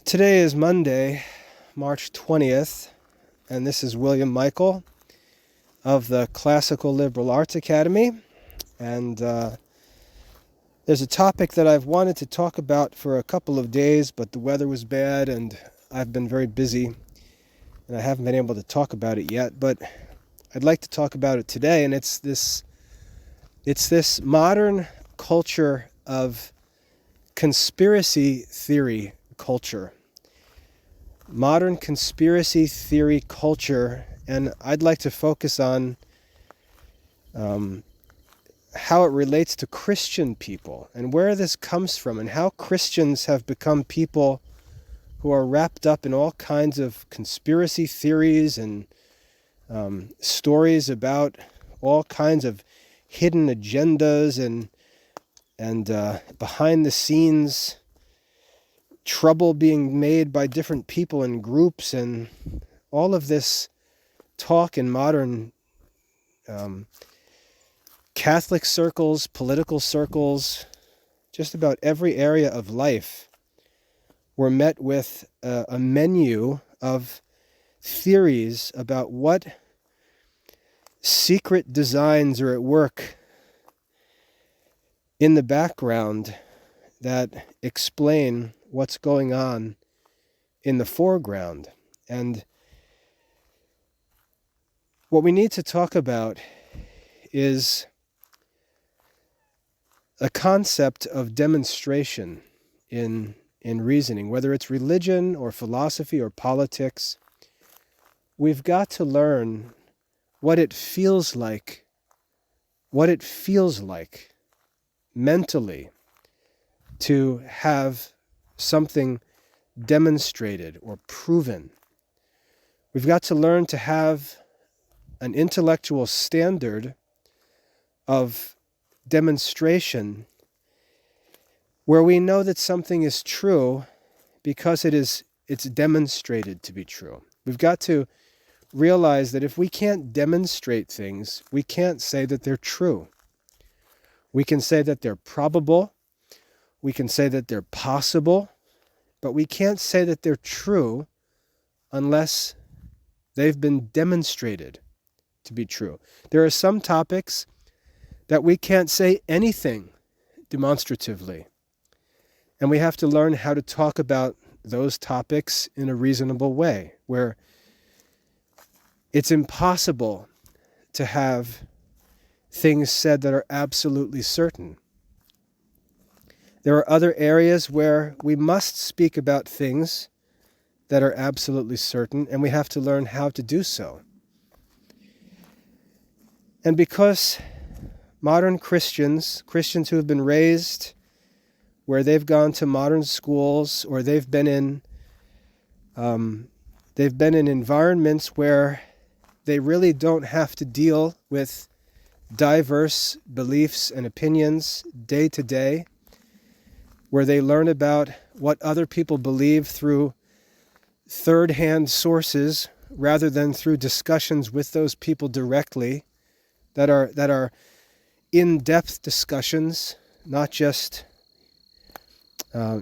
Today is Monday, March 20th, and this is William Michael of the Classical Liberal Arts Academy. And there's a topic that I've wanted to talk about for a couple of days, but the weather was bad and I've been very busy and I haven't been able to talk about it yet. But I'd like to talk about it today, and it's this modern culture of conspiracy theory culture. Modern conspiracy theory culture, and I'd like to focus on how it relates to Christian people and where this comes from, and how Christians have become people who are wrapped up in all kinds of conspiracy theories and stories about all kinds of hidden agendas and behind the scenes trouble being made by different people and groups, and all of this talk in modern Catholic circles, political circles, just about every area of life. We're met with a menu of theories about what secret designs are at work in the background that explain what's going on in the foreground. And what we need to talk about is a concept of demonstration in reasoning, whether it's religion or philosophy or politics. We've got to learn what it feels like mentally to have something demonstrated or proven. We've got to learn to have an intellectual standard of demonstration where we know that something is true because it's demonstrated to be true. We've got to realize that if we can't demonstrate things, we can't say that they're true. We can say that they're probable, we can say that they're possible, but we can't say that they're true unless they've been demonstrated to be true. There are some topics that we can't say anything demonstratively, and we have to learn how to talk about those topics in a reasonable way, where it's impossible to have things said that are absolutely certain. There are other areas where we must speak about things that are absolutely certain, and we have to learn how to do so. And because modern Christians who have been raised where they've gone to modern schools, or they've been in environments where they really don't have to deal with diverse beliefs and opinions day to day, where they learn about what other people believe through third-hand sources rather than through discussions with those people directly, that are in-depth discussions, not just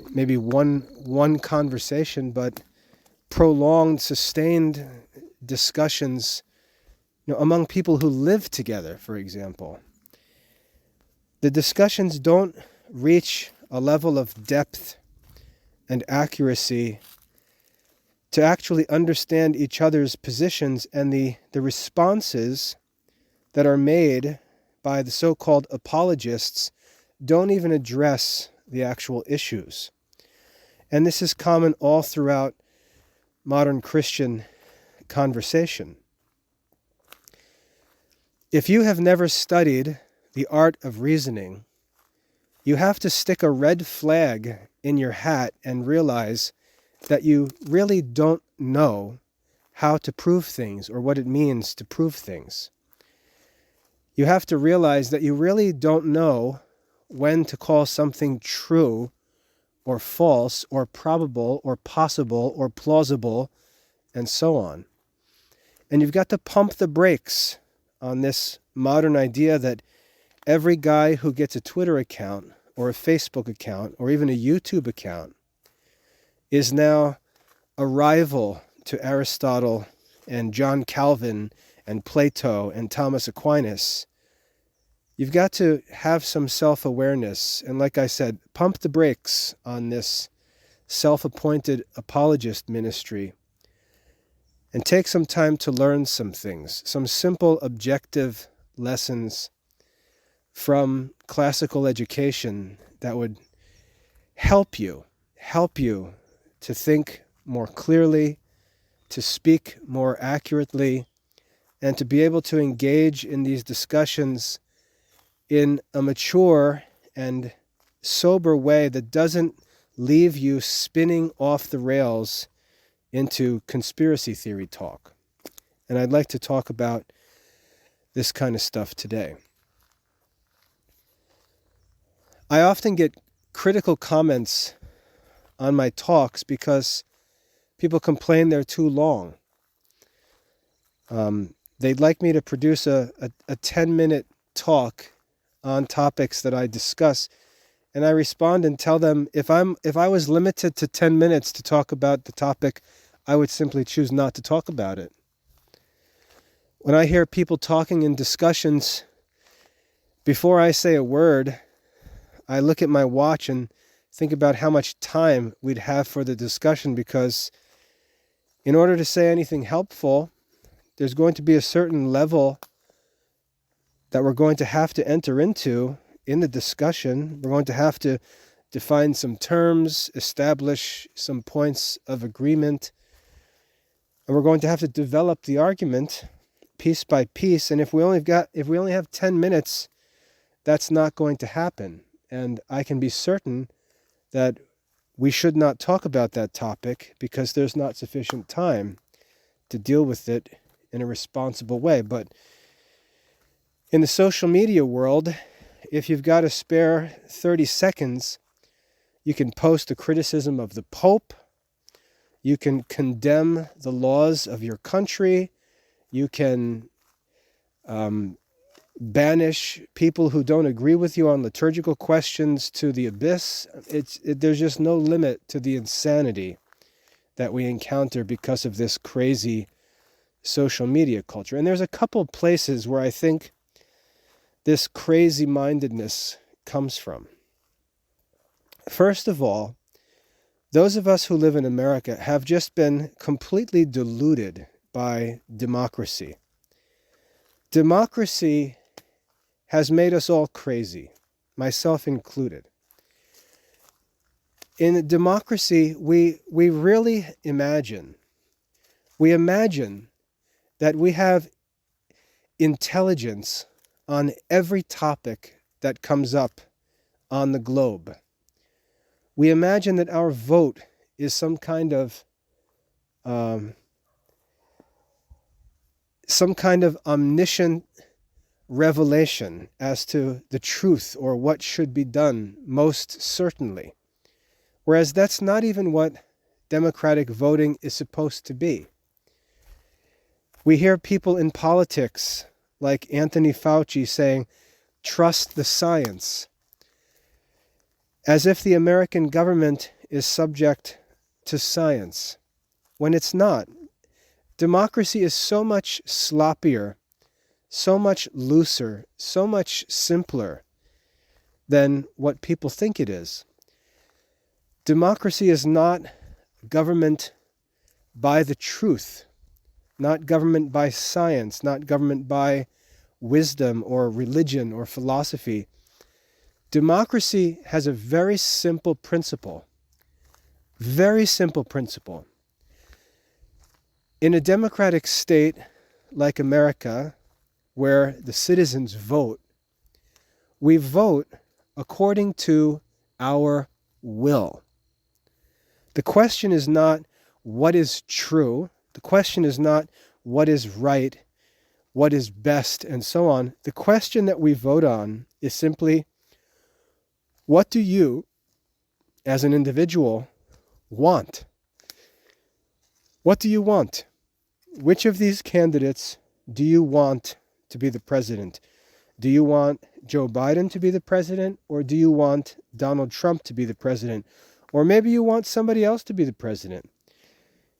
maybe one conversation, but prolonged, sustained discussions, among people who live together, for example. The discussions don't reach a level of depth and accuracy to actually understand each other's positions, and the responses that are made by the so-called apologists don't even address the actual issues. And this is common all throughout modern Christian conversation. If you have never studied the art of reasoning, you have to stick a red flag in your hat and realize that you really don't know how to prove things or what it means to prove things. You have to realize that you really don't know when to call something true or false or probable or possible or plausible and so on. And you've got to pump the brakes on this modern idea that every guy who gets a Twitter account or a Facebook account or even a YouTube account is now a rival to Aristotle and John Calvin and Plato and Thomas Aquinas, you've got to have some self-awareness. And like I said, pump the brakes on this self-appointed apologist ministry and take some time to learn some things, some simple objective lessons from classical education that would help you to think more clearly, to speak more accurately, and to be able to engage in these discussions in a mature and sober way that doesn't leave you spinning off the rails into conspiracy theory talk. And I'd like to talk about this kind of stuff today. I often get critical comments on my talks because people complain they're too long. They'd like me to produce a 10-minute talk on topics that I discuss, and I respond and tell them if I was limited to 10 minutes to talk about the topic, I would simply choose not to talk about it. When I hear people talking in discussions, before I say a word, I look at my watch and think about how much time we'd have for the discussion, because in order to say anything helpful, there's going to be a certain level that we're going to have to enter into in the discussion. We're going to have to define some terms, establish some points of agreement, and we're going to have to develop the argument piece by piece. And if we only have 10 minutes, that's not going to happen. And I can be certain that we should not talk about that topic because there's not sufficient time to deal with it in a responsible way. But in the social media world, if you've got a spare 30 seconds, you can post a criticism of the Pope, you can condemn the laws of your country, you can banish people who don't agree with you on liturgical questions to the abyss. There's just no limit to the insanity that we encounter because of this crazy social media culture. And there's a couple places where I think this crazy-mindedness comes from. First of all, those of us who live in America have just been completely deluded by democracy. Democracy has made us all crazy, myself included. In democracy, we really imagine that we have intelligence on every topic that comes up on the globe. We imagine that our vote is some kind of omniscient revelation as to the truth or what should be done most certainly. Whereas that's not even what democratic voting is supposed to be. We hear people in politics like Anthony Fauci saying, trust the science, as if the American government is subject to science, when it's not. Democracy is so much sloppier, so much looser, so much simpler than what people think it is. Democracy is not government by the truth, not government by science, not government by wisdom or religion or philosophy. Democracy has a very simple principle. Very simple principle. In a democratic state like America, where the citizens vote, we vote according to our will. The question is not what is true. The question is not what is right, what is best, and so on. The question that we vote on is simply, what do you, as an individual, want? What do you want? Which of these candidates do you want to be the president? Do you want Joe Biden to be the president, or do you want Donald Trump to be the president? Or maybe you want somebody else to be the president.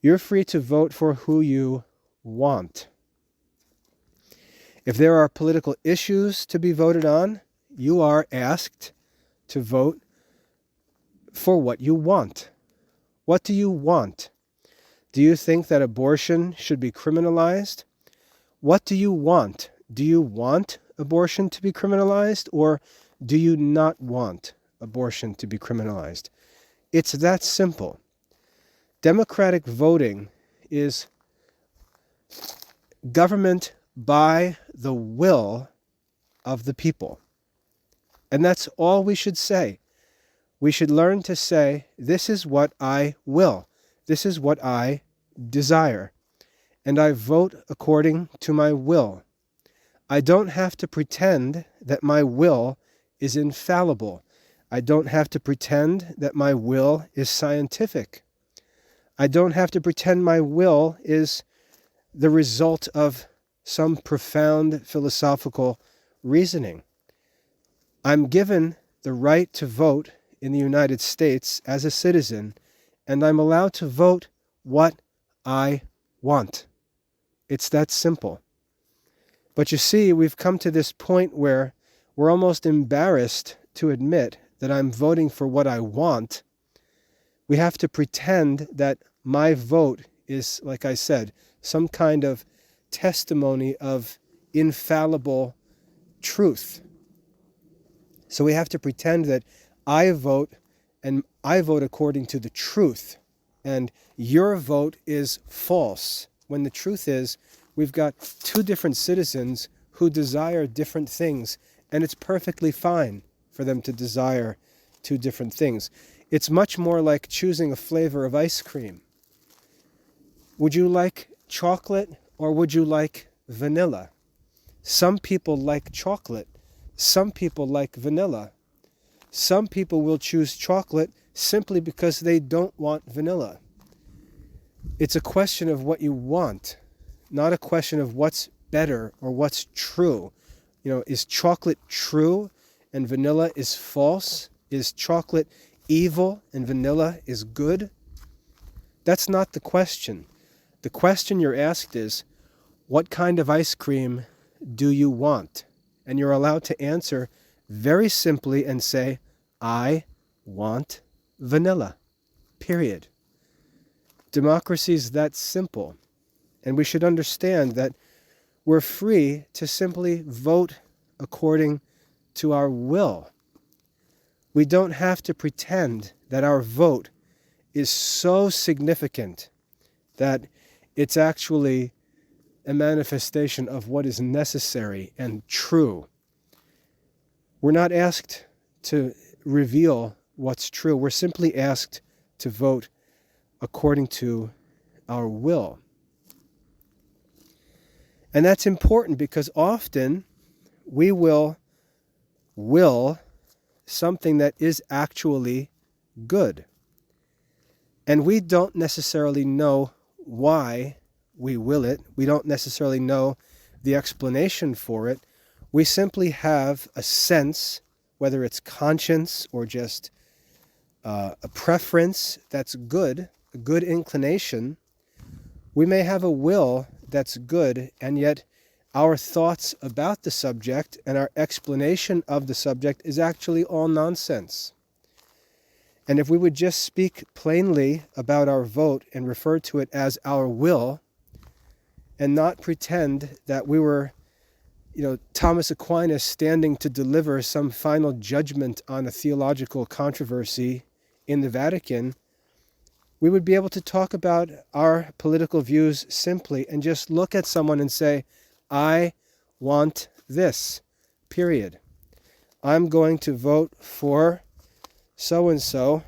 You're free to vote for who you want. If there are political issues to be voted on, you are asked to vote for what you want. What do you want? Do you think that abortion should be criminalized? What do you want? Do you want abortion to be criminalized, or do you not want abortion to be criminalized? It's that simple. Democratic voting is government by the will of the people. And that's all we should say. We should learn to say, this is what I will. This is what I desire. And I vote according to my will. I don't have to pretend that my will is infallible. I don't have to pretend that my will is scientific. I don't have to pretend my will is the result of some profound philosophical reasoning. I'm given the right to vote in the United States as a citizen, and I'm allowed to vote what I want. It's that simple. But you see, we've come to this point where we're almost embarrassed to admit that I'm voting for what I want. We have to pretend that my vote is, like I said, some kind of testimony of infallible truth. So we have to pretend that I vote, and I vote according to the truth, and your vote is false, when the truth is we've got two different citizens who desire different things, and it's perfectly fine for them to desire two different things. It's much more like choosing a flavor of ice cream. Would you like chocolate or would you like vanilla? Some people like chocolate. Some people like vanilla. Some people will choose chocolate simply because they don't want vanilla. It's a question of what you want, not a question of what's better or what's true. Is chocolate true and vanilla is false? Is chocolate evil and vanilla is good? That's not the question. The question you're asked is, what kind of ice cream do you want? And you're allowed to answer very simply and say, I want vanilla. Period. Democracy is that simple. And we should understand that we're free to simply vote according to our will. We don't have to pretend that our vote is so significant that it's actually a manifestation of what is necessary and true. We're not asked to reveal what's true. We're simply asked to vote according to our will. And that's important because often we will something that is actually good. And we don't necessarily know why we will it. We don't necessarily know the explanation for it. We simply have a sense, whether it's conscience or just a preference that's good, a good inclination. We may have a will that's good, and yet our thoughts about the subject and our explanation of the subject is actually all nonsense. And if we would just speak plainly about our vote and refer to it as our will, and not pretend that we were, Thomas Aquinas standing to deliver some final judgment on a theological controversy in the Vatican, we would be able to talk about our political views simply and just look at someone and say, I want this, period. I'm going to vote for so-and-so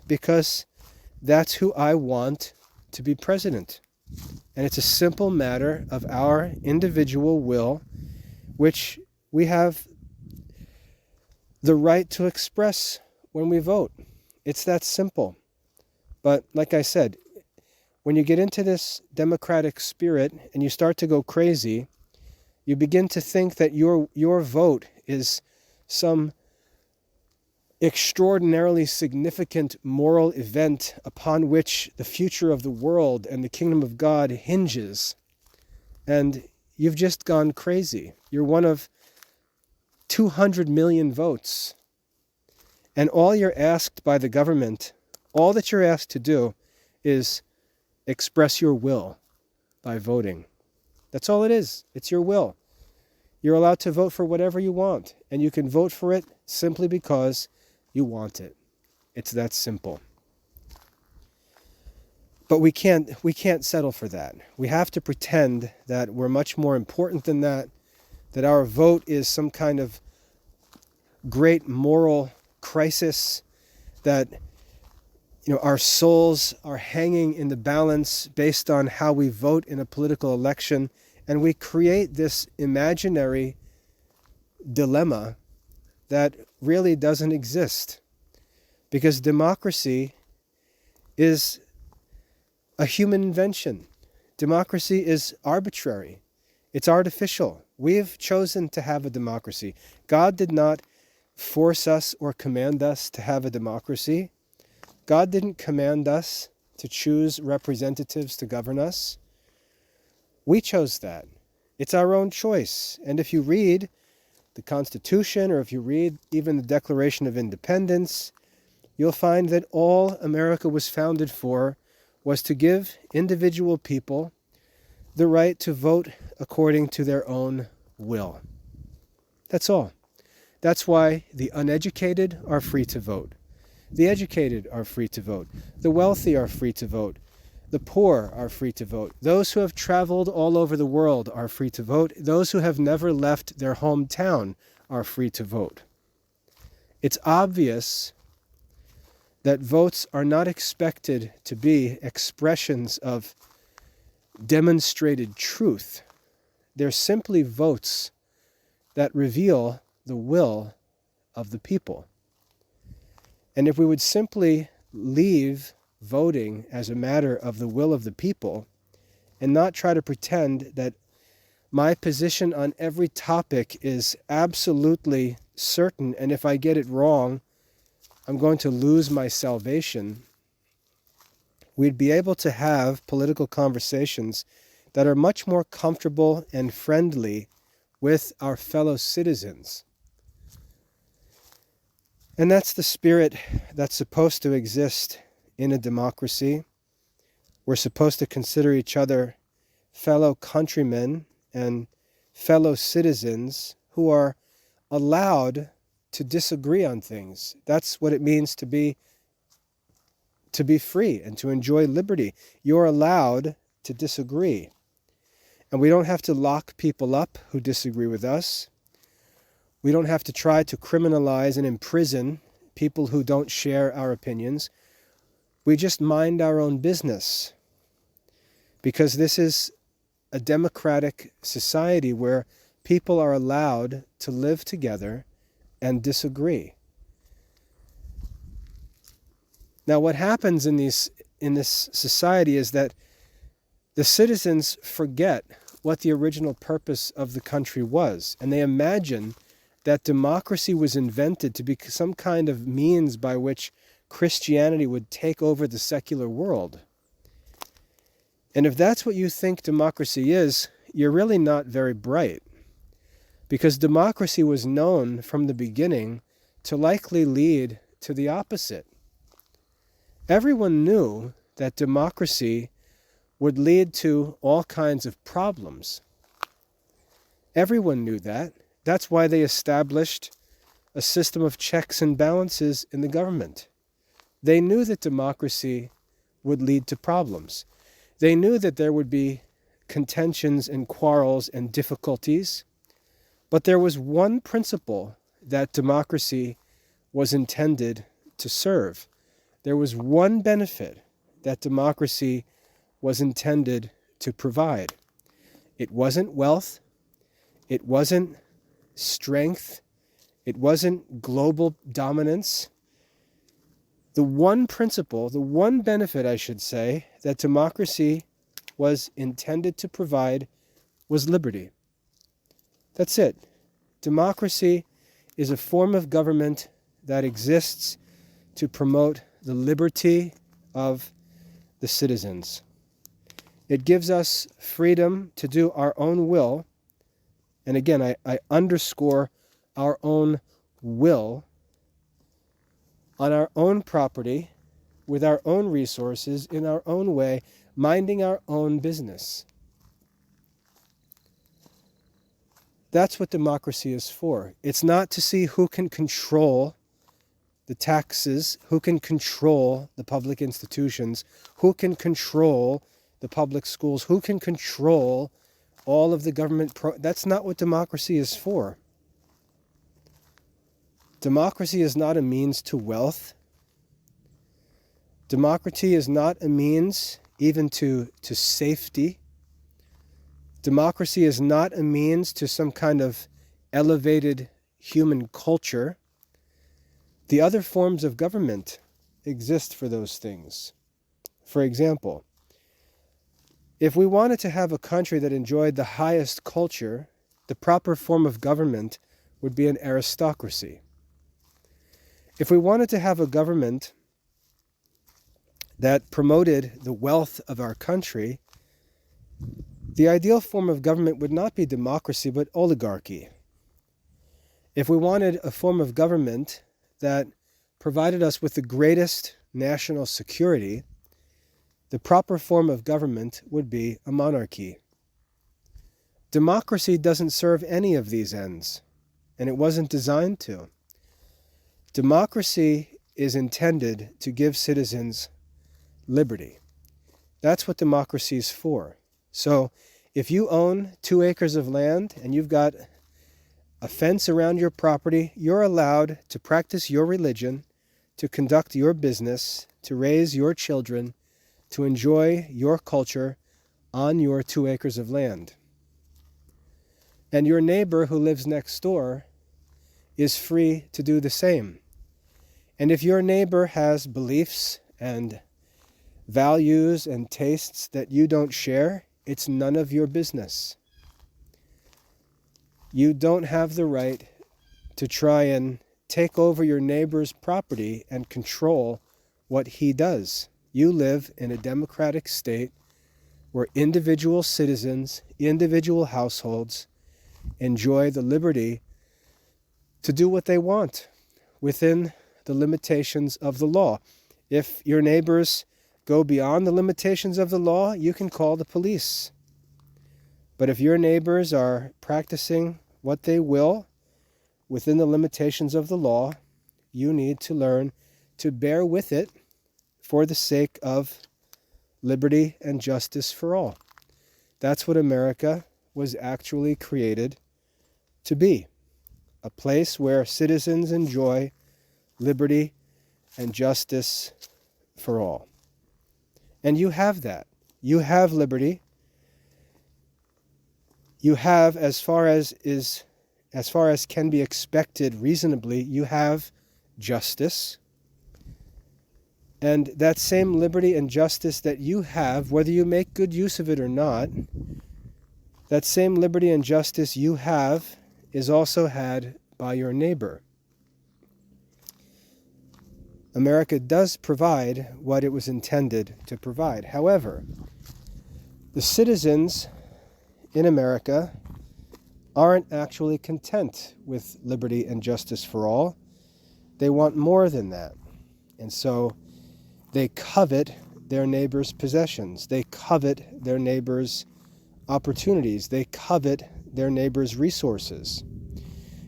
because that's who I want to be president. And it's a simple matter of our individual will, which we have the right to express when we vote. It's that simple. But like I said, when you get into this democratic spirit and you start to go crazy, you begin to think that your vote is some extraordinarily significant moral event upon which the future of the world and the kingdom of God hinges, and you've just gone crazy. You're one of 200 million votes, and all you're asked by the government, all that you're asked to do is express your will by voting. That's all it is. It's your will. You're allowed to vote for whatever you want, and you can vote for it simply because you want it. It's that simple. But we can't settle for that. We have to pretend that we're much more important than that our vote is some kind of great moral crisis, that our souls are hanging in the balance based on how we vote in a political election, and we create this imaginary dilemma that really doesn't exist. Because democracy is a human invention. Democracy is arbitrary. It's artificial. We've chosen to have a democracy. God did not force us or command us to have a democracy. God didn't command us to choose representatives to govern us. We chose that. It's our own choice. And if you read the Constitution, or if you read even the Declaration of Independence, you'll find that all America was founded for was to give individual people the right to vote according to their own will. That's all. That's why the uneducated are free to vote. The educated are free to vote. The wealthy are free to vote. The poor are free to vote. Those who have traveled all over the world are free to vote. Those who have never left their hometown are free to vote. It's obvious that votes are not expected to be expressions of demonstrated truth. They're simply votes that reveal the will of the people. And if we would simply leave voting as a matter of the will of the people and not try to pretend that my position on every topic is absolutely certain, and if I get it wrong, I'm going to lose my salvation, we'd be able to have political conversations that are much more comfortable and friendly with our fellow citizens. And that's the spirit that's supposed to exist in a democracy. We're supposed to consider each other fellow countrymen and fellow citizens who are allowed to disagree on things. That's what it means to be free and to enjoy liberty. You're allowed to disagree. And we don't have to lock people up who disagree with us. We don't have to try to criminalize and imprison people who don't share our opinions. We just mind our own business. Because this is a democratic society where people are allowed to live together and disagree. Now, what happens in this society is that the citizens forget what the original purpose of the country was, and they imagine that democracy was invented to be some kind of means by which Christianity would take over the secular world. And if that's what you think democracy is, you're really not very bright. Because democracy was known from the beginning to likely lead to the opposite. Everyone knew that democracy would lead to all kinds of problems. Everyone knew that. That's why they established a system of checks and balances in the government. They knew that democracy would lead to problems. They knew that there would be contentions and quarrels and difficulties. But there was one principle that democracy was intended to serve. There was one benefit that democracy was intended to provide. It wasn't wealth. It wasn't strength. It wasn't global dominance. The one principle, the one benefit, I should say, that democracy was intended to provide was liberty. That's it. Democracy is a form of government that exists to promote the liberty of the citizens. It gives us freedom to do our own will. And again, I underscore our own will on our own property, with our own resources, in our own way, minding our own business. That's what democracy is for. It's not to see who can control the taxes, who can control the public institutions, who can control the public schools, who can control all of the government. That's not what democracy is for. Democracy is not a means to wealth. Democracy is not a means even to safety. Democracy is not a means to some kind of elevated human culture. The other forms of government exist for those things. For example, if we wanted to have a country that enjoyed the highest culture, the proper form of government would be an aristocracy. If we wanted to have a government that promoted the wealth of our country, the ideal form of government would not be democracy, but oligarchy. If we wanted a form of government that provided us with the greatest national security, the proper form of government would be a monarchy. Democracy doesn't serve any of these ends, and it wasn't designed to. Democracy is intended to give citizens liberty. That's what democracy is for. So if you own 2 acres of land and you've got a fence around your property, you're allowed to practice your religion, to conduct your business, to raise your children, to enjoy your culture on your 2 acres of land. And your neighbor who lives next door is free to do the same. And if your neighbor has beliefs and values and tastes that you don't share, it's none of your business. You don't have the right to try and take over your neighbor's property and control what he does. You live in a democratic state where individual citizens, individual households enjoy the liberty to do what they want within the limitations of the law. If your neighbors go beyond the limitations of the law, you can call the police. But if your neighbors are practicing what they will within the limitations of the law, you need to learn to bear with it for the sake of liberty and justice for all. That's what America was actually created to be. A place where citizens enjoy liberty and justice for all. And you have that. You have liberty. You have, as far as can be expected reasonably, you have justice. And that same liberty and justice that you have, whether you make good use of it or not, that same liberty and justice you have is also had by your neighbor. America does provide what it was intended to provide. However, the citizens in America aren't actually content with liberty and justice for all. They want more than that. And so they covet their neighbor's possessions. They covet their neighbor's opportunities. They covet their neighbor's resources.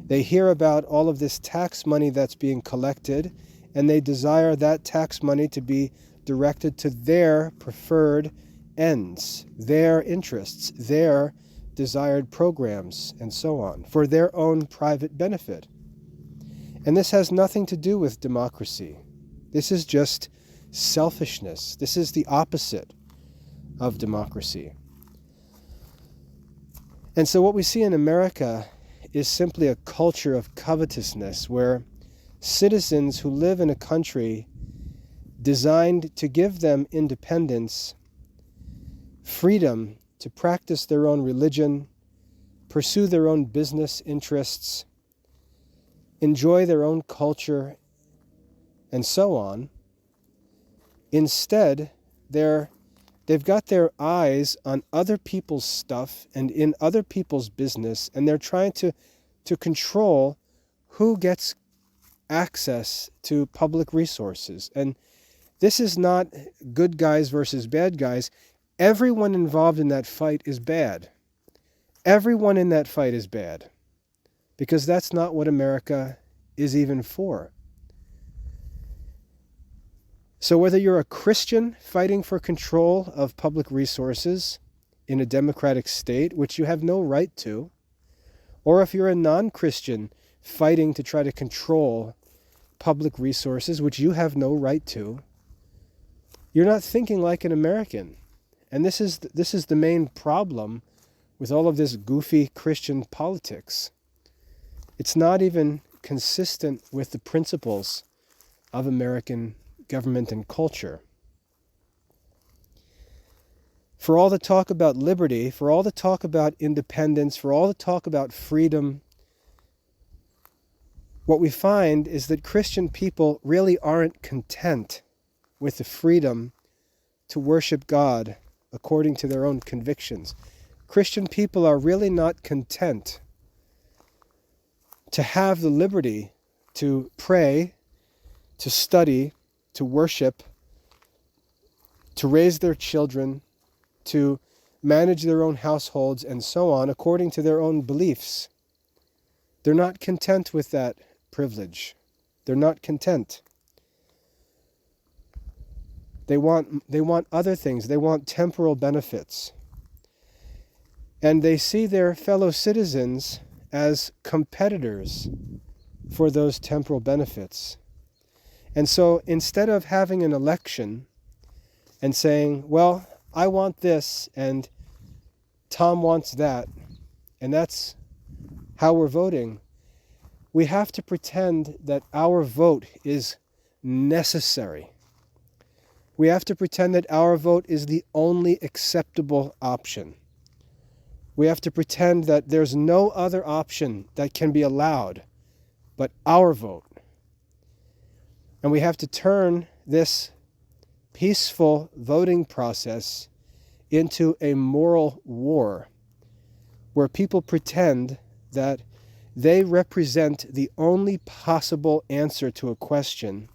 They hear about all of this tax money that's being collected, and they desire that tax money to be directed to their preferred ends, their interests, their desired programs, and so on, for their own private benefit. And this has nothing to do with democracy. This is just selfishness. This is the opposite of democracy. And so what we see in America is simply a culture of covetousness where citizens who live in a country designed to give them independence, freedom to practice their own religion, pursue their own business interests, enjoy their own culture, and so on. Instead, they've got their eyes on other people's stuff and in other people's business, and they're trying to control who gets access to public resources. And this is not good guys versus bad guys. Everyone involved in that fight is bad. Everyone in that fight is bad, because that's not what America is even for. So whether you're a Christian fighting for control of public resources in a democratic state, which you have no right to, or if you're a non-Christian fighting to try to control public resources, which you have no right to, you're not thinking like an American. And this is the main problem with all of this goofy Christian politics. It's not even consistent with the principles of American government and culture. For all the talk about liberty, for all the talk about independence, for all the talk about freedom, what we find is that Christian people really aren't content with the freedom to worship God according to their own convictions. Christian people are really not content to have the liberty to pray, to study, to worship, to raise their children, to manage their own households, and so on, according to their own beliefs. They're not content with that privilege. They're not content. They want other things. They want temporal benefits. And they see their fellow citizens as competitors for those temporal benefits. And so instead of having an election and saying, well, I want this and Tom wants that, and that's how we're voting, we have to pretend that our vote is necessary. We have to pretend that our vote is the only acceptable option. We have to pretend that there's no other option that can be allowed but our vote. And we have to turn this peaceful voting process into a moral war where people pretend that they represent the only possible answer to a question,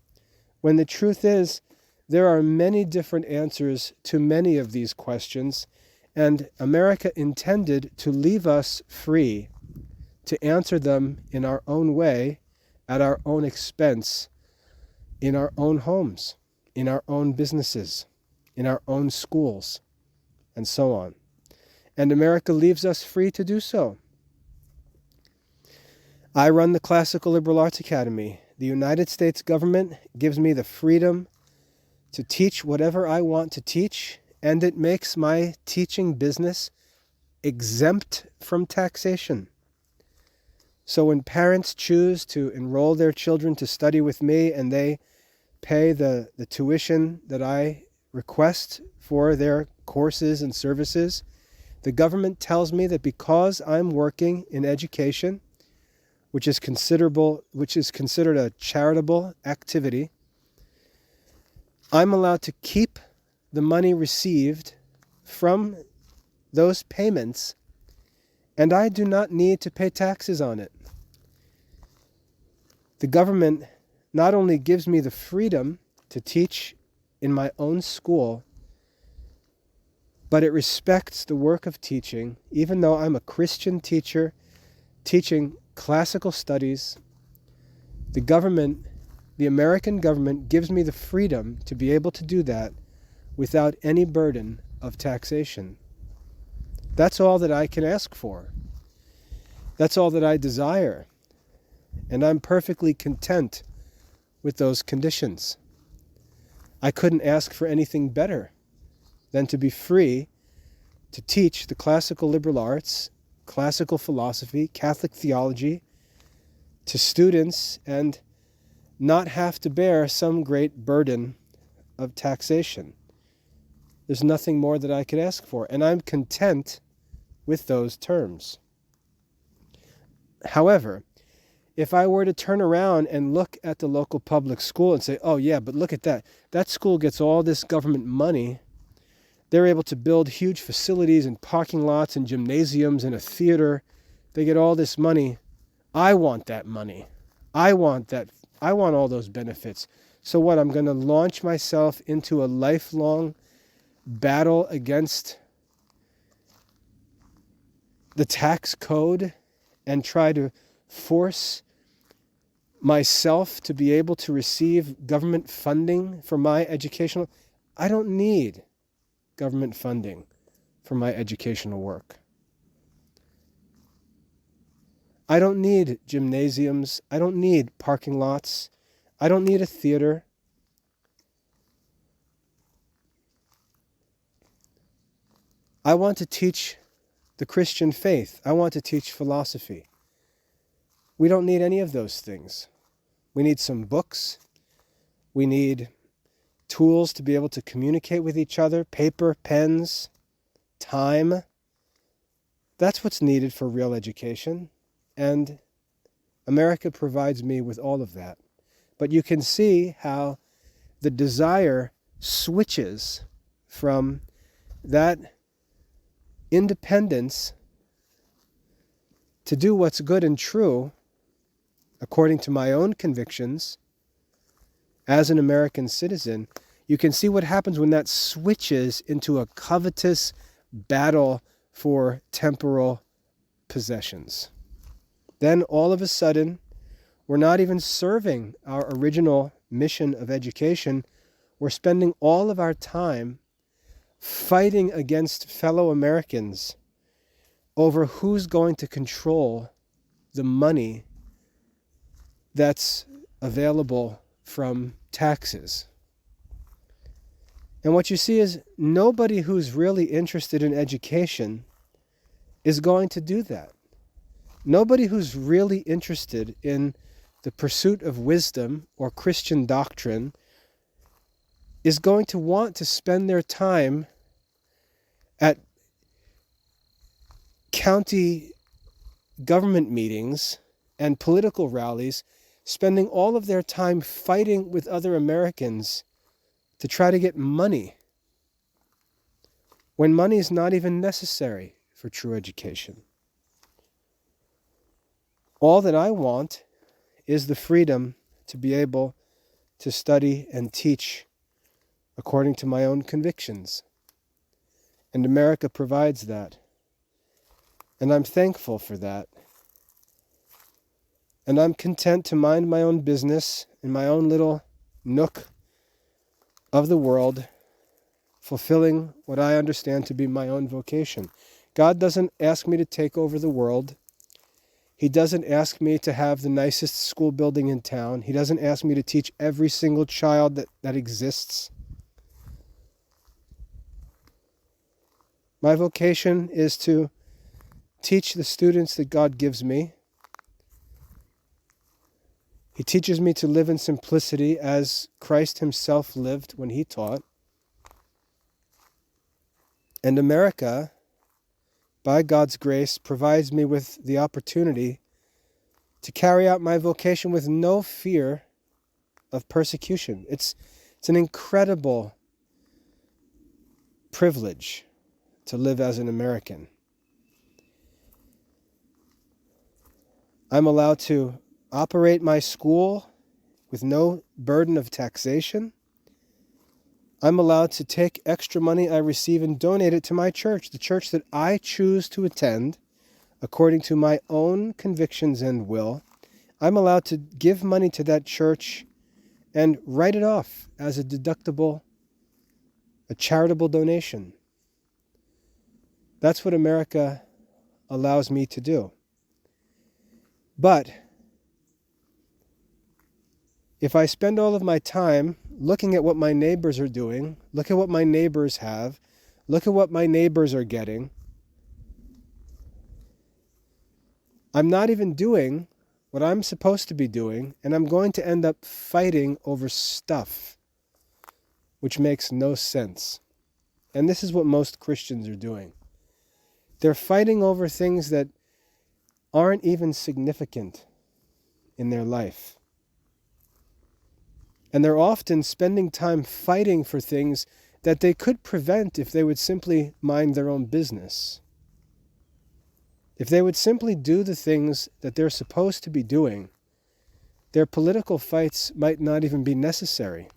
when the truth is there are many different answers to many of these questions, and America intended to leave us free to answer them in our own way, at our own expense, in our own homes, in our own businesses, in our own schools, and so on. And America leaves us free to do so. I run the Classical Liberal Arts Academy. The United States government gives me the freedom to teach whatever I want to teach, and it makes my teaching business exempt from taxation. So when parents choose to enroll their children to study with me and they pay the tuition that I request for their courses and services, the government tells me that because I'm working in education, which is considered a charitable activity, I'm allowed to keep the money received from those payments, and I do not need to pay taxes on it. The government not only gives me the freedom to teach in my own school, but it respects the work of teaching, even though I'm a Christian teacher teaching classical studies. The American government gives me the freedom to be able to do that without any burden of taxation. That's all that I can ask for. That's all that I desire. And I'm perfectly content with those conditions. I couldn't ask for anything better than to be free to teach the classical liberal arts, classical philosophy, Catholic theology to students and not have to bear some great burden of taxation. There's nothing more that I could ask for, and I'm content with those terms. However, if I were to turn around and look at the local public school and say, oh yeah, but look at that. That school gets all this government money. They're able to build huge facilities and parking lots and gymnasiums and a theater. They get all this money. I want that money. I want that. I want all those benefits. So what? I'm going to launch myself into a lifelong battle against the tax code and try to force myself to be able to receive government funding for my educational. I don't need government funding for my educational work. I don't need gymnasiums. I don't need parking lots. I don't need a theater. I want to teach the Christian faith. I want to teach philosophy. We don't need any of those things. We need some books. We need tools to be able to communicate with each other, paper, pens, time. That's what's needed for real education. And America provides me with all of that. But you can see how the desire switches from that independence to do what's good and true according to my own convictions as an American citizen. You can see what happens when that switches into a covetous battle for temporal possessions. Then all of a sudden, we're not even serving our original mission of education. We're spending all of our time fighting against fellow Americans over who's going to control the money that's available from taxes. And what you see is nobody who's really interested in education is going to do that. Nobody who's really interested in the pursuit of wisdom or Christian doctrine is going to want to spend their time at county government meetings and political rallies, spending all of their time fighting with other Americans to try to get money, when money is not even necessary for true education. All that I want is the freedom to be able to study and teach according to my own convictions. And America provides that. And I'm thankful for that. And I'm content to mind my own business in my own little nook of the world, fulfilling what I understand to be my own vocation. God doesn't ask me to take over the world. He doesn't ask me to have the nicest school building in town. He doesn't ask me to teach every single child that exists. My vocation is to teach the students that God gives me. He teaches me to live in simplicity as Christ himself lived when he taught. And America, by God's grace, provides me with the opportunity to carry out my vocation with no fear of persecution. It's an incredible privilege to live as an American. I'm allowed to operate my school with no burden of taxation. I'm allowed to take extra money I receive and donate it to my church, the church that I choose to attend according to my own convictions and will. I'm allowed to give money to that church and write it off as a deductible, a charitable donation. That's what America allows me to do. But if I spend all of my time looking at what my neighbors are doing, look at what my neighbors have, look at what my neighbors are getting, I'm not even doing what I'm supposed to be doing, and I'm going to end up fighting over stuff, which makes no sense. And this is what most Christians are doing. They're fighting over things that aren't even significant in their life. And they're often spending time fighting for things that they could prevent if they would simply mind their own business. If they would simply do the things that they're supposed to be doing, their political fights might not even be necessary.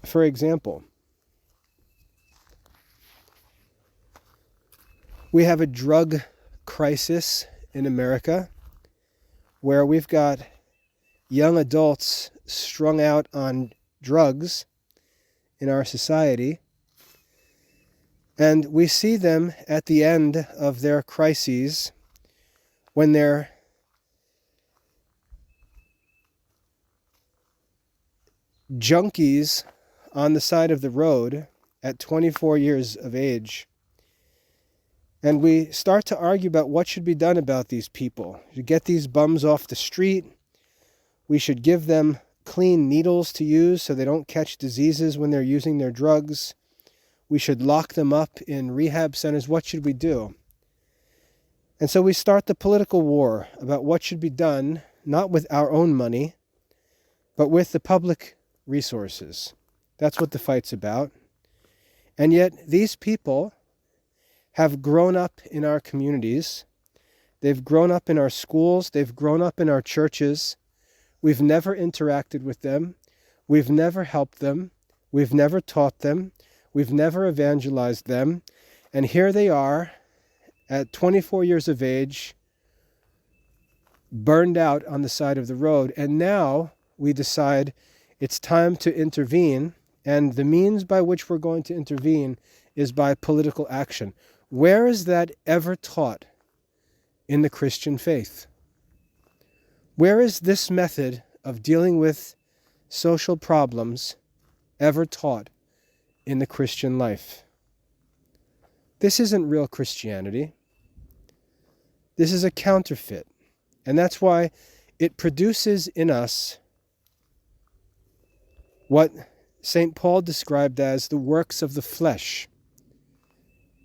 For example, we have a drug crisis in America where we've got young adults strung out on drugs in our society, and we see them at the end of their crises when they're junkies on the side of the road at 24 years of age. And we start to argue about what should be done about these people. To get these bums off the street. We should give them clean needles to use so they don't catch diseases when they're using their drugs. We should lock them up in rehab centers. What should we do? And so we start the political war about what should be done, not with our own money, but with the public resources. That's what the fight's about. And yet these people have grown up in our communities. They've grown up in our schools. They've grown up in our churches. We've never interacted with them. We've never helped them. We've never taught them. We've never evangelized them. And here they are at 24 years of age, burned out on the side of the road. And now we decide it's time to intervene. And the means by which we're going to intervene is by political action. Where is that ever taught in the Christian faith? Where is this method of dealing with social problems ever taught in the Christian life? This isn't real Christianity. This is a counterfeit. And that's why it produces in us what St. Paul described as the works of the flesh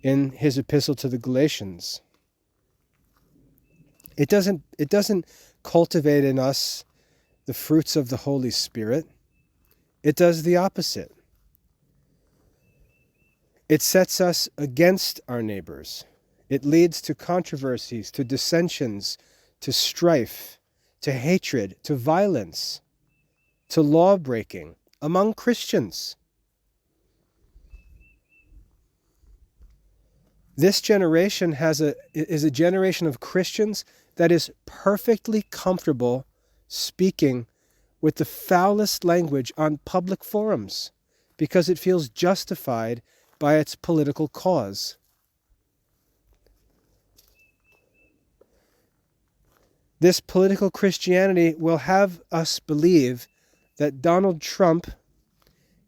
in his epistle to the Galatians. It doesn't cultivate in us the fruits of the Holy Spirit. It does the opposite. It sets us against our neighbors. It leads to controversies, to dissensions, to strife, to hatred, to violence, to law breaking among Christians. This generation is a generation of Christians that is perfectly comfortable speaking with the foulest language on public forums because it feels justified by its political cause. This political Christianity will have us believe that Donald Trump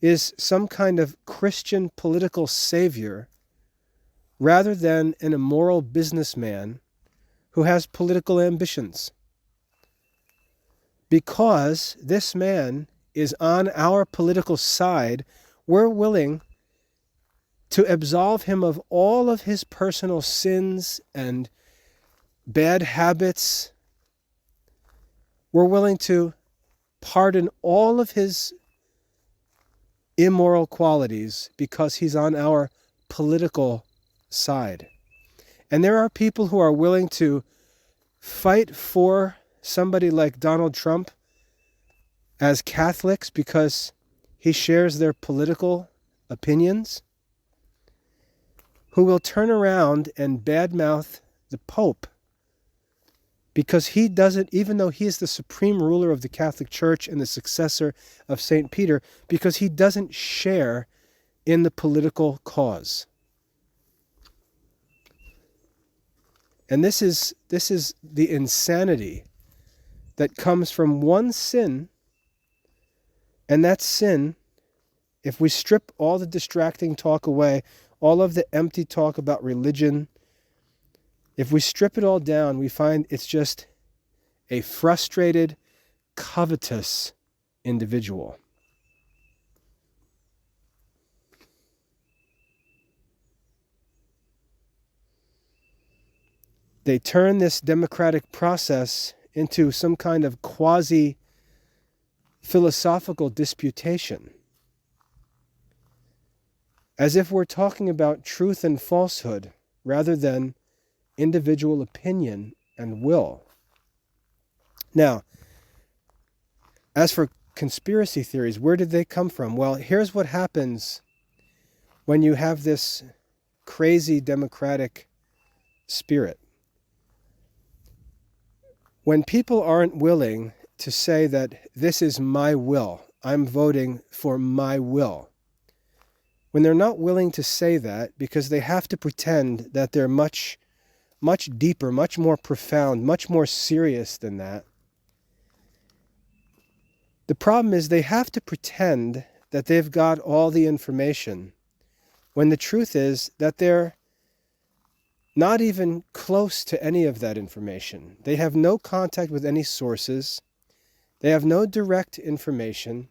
is some kind of Christian political savior rather than an immoral businessman who has political ambitions. Because this man is on our political side, we're willing to absolve him of all of his personal sins and bad habits. We're willing to pardon all of his immoral qualities because he's on our political side. And there are people who are willing to fight for somebody like Donald Trump as Catholics because he shares their political opinions, who will turn around and badmouth the Pope because he doesn't, even though he is the supreme ruler of the Catholic Church and the successor of St. Peter, because he doesn't share in the political cause. And this is the insanity that comes from one sin, and that sin, if we strip all the distracting talk away, all of the empty talk about religion, if we strip it all down, we find it's just a frustrated, covetous individual. They turn this democratic process into some kind of quasi-philosophical disputation, as if we're talking about truth and falsehood rather than individual opinion and will. Now, as for conspiracy theories, where did they come from? Well, here's what happens when you have this crazy democratic spirit. When people aren't willing to say that this is my will, I'm voting for my will, when they're not willing to say that because they have to pretend that they're much deeper, much more profound, much more serious than that, the problem is they have to pretend that they've got all the information when the truth is that they're not even close to any of that information. They have no contact with any sources. They have no direct information.